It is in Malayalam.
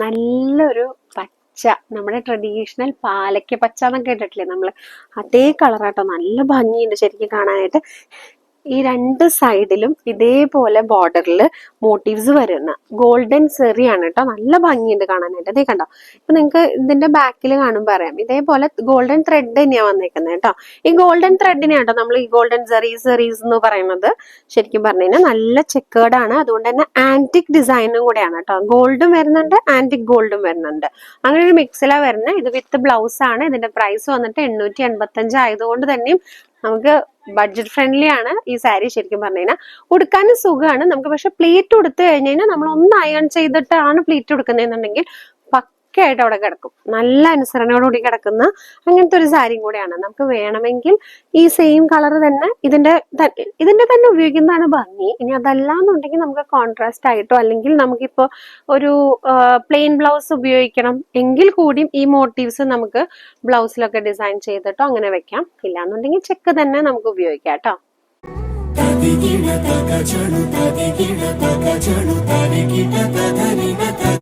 നല്ലൊരു പച്ച, നമ്മുടെ ട്രഡീഷണൽ പാലക്ക പച്ച എന്നൊക്കെ കേട്ടിട്ടില്ലേ നമ്മള്, അതേ കളറാട്ടോ. നല്ല ഭംഗിയുണ്ട് ശരിക്കും കാണാനായിട്ട്. ഈ രണ്ട് സൈഡിലും ഇതേപോലെ ബോർഡറിൽ മോട്ടീവ്സ് വരുന്ന ഗോൾഡൻ സെറിയാണ് കേട്ടോ. നല്ല ഭംഗിയുണ്ട് കാണാനായിട്ട്. അതേ കണ്ടോ, ഇപ്പൊ നിങ്ങൾക്ക് ഇതിന്റെ ബാക്കിൽ കാണുമ്പോൾ അറിയാം, ഇതേപോലെ ഗോൾഡൻ ത്രെഡ് തന്നെയാണ് വന്നേക്കുന്നത് കേട്ടോ. ഈ ഗോൾഡൻ ത്രെഡിനെയാണ് കേട്ടോ നമ്മൾ ഈ ഗോൾഡൻ സെറീസ് എന്ന് പറയുന്നത്. ശരിക്കും പറഞ്ഞു കഴിഞ്ഞാൽ നല്ല ചെക്കേർഡ് ആണ്, അതുകൊണ്ട് തന്നെ ആന്റിക് ഡിസൈനും കൂടെയാണ് കേട്ടോ. ഗോൾഡും വരുന്നുണ്ട്, ആന്റിക് ഗോൾഡും വരുന്നുണ്ട്. അങ്ങനെ ഒരു മിക്സിലാണ് വരുന്നത്. ഇത് വിത്ത് ബ്ലൗസ് ആണ്. ഇതിന്റെ പ്രൈസ് വന്നിട്ട് 885 ആയതുകൊണ്ട് തന്നെയും നമുക്ക് ബഡ്ജറ്റ് ഫ്രണ്ട്ലി ആണ് ഈ സാരി. ശരിക്കും പറഞ്ഞു കഴിഞ്ഞാൽ ഉടുക്കാനും സുഖമാണ് നമുക്ക്. പക്ഷെ പ്ലീറ്റ് കൊടുത്തു കഴിഞ്ഞ് കഴിഞ്ഞാൽ നമ്മൾ ഒന്ന് അയൺ ചെയ്തിട്ടാണ് പ്ലീറ്റ് കൊടുക്കുന്നതെന്നുണ്ടെങ്കിൽ പക്കയായിട്ട് അവിടെ കിടക്കും. നല്ല അനുസരണയോടുകൂടി കിടക്കുന്ന അങ്ങനത്തെ ഒരു സാരിയും കൂടെയാണ്. നമുക്ക് വേണമെങ്കിൽ ഈ സെയിം കളർ തന്നെ ഇതിന്റെ തന്നെ ഉപയോഗിക്കുന്നതാണ് ഭംഗി. ഇനി അതല്ലാന്നുണ്ടെങ്കിൽ നമുക്ക് കോൺട്രാസ്റ്റ് ആയിട്ടോ, അല്ലെങ്കിൽ നമുക്കിപ്പോ ഒരു പ്ലെയിൻ ബ്ലൗസ് ഉപയോഗിക്കണം എങ്കിൽ കൂടിയും ഈ മോട്ടീവ്സ് നമുക്ക് ബ്ലൗസിലൊക്കെ ഡിസൈൻ ചെയ്തിട്ടോ അങ്ങനെ വെക്കാം. ഇല്ലാന്നുണ്ടെങ്കിൽ ചെക്ക് തന്നെ നമുക്ക് ഉപയോഗിക്കാം കേട്ടോ.